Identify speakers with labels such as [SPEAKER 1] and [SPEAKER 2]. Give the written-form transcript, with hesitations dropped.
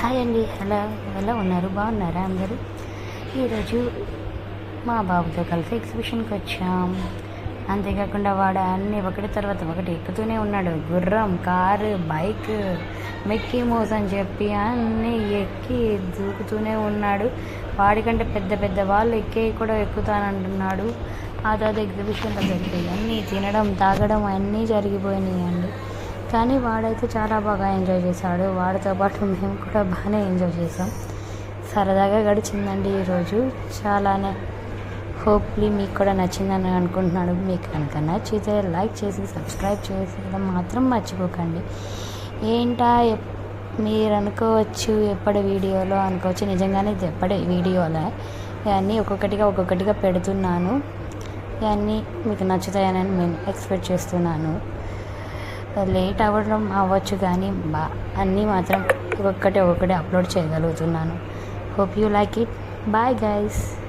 [SPEAKER 1] Hi అండి. ఎలా ఉన్నారు? బాగున్నారా అందరూ? ఈరోజు మా బాబుతో కలిసి ఎగ్జిబిషన్కి వచ్చాం. అంతేకాకుండా వాడు అన్నీ ఒకటి తర్వాత ఒకటి ఎక్కుతూనే ఉన్నాడు. గుర్రం, కారు, బైక్, మిక్కీ మౌస్ అని చెప్పి అన్నీ ఎక్కి దూకుతూనే ఉన్నాడు. వాడికంటే పెద్ద పెద్ద వాళ్ళు కూడా ఎక్కుతానంటున్నాడు. ఆ తర్వాత ఎగ్జిబిషన్లో జరిగాయి అన్నీ తినడం, తాగడం అన్నీ జరిగిపోయినాయండి. కానీ వాడైతే చాలా బాగా ఎంజాయ్ చేశాడు. వాడితో పాటు మేము కూడా బాగానే ఎంజాయ్ చేసాం. సరదాగా గడిచిందండి ఈరోజు. చాలానే హోప్లీ మీకు కూడా నచ్చిందని అనుకుంటున్నాను. మీకు కనుక నచ్చితే లైక్ చేసి సబ్స్క్రైబ్ చేసేయడం మాత్రం మర్చిపోకండి. ఏంటా మీరు అనుకోవచ్చు, ఎప్పటి వీడియోలో అనుకోవచ్చు. నిజంగానే ఇది ఎప్పటి వీడియోలో ఇవన్నీ ఒక్కొక్కటిగా పెడుతున్నాను. ఇవన్నీ మీకు నచ్చుతాయని నేను ఎక్స్పెక్ట్ చేస్తున్నాను. లేట్ అవ్వచ్చు కానీ అన్నీ మాత్రం ఒక్కొక్కటి అప్లోడ్ చేయగలుగుతున్నాను. Hope you like it. Bye guys.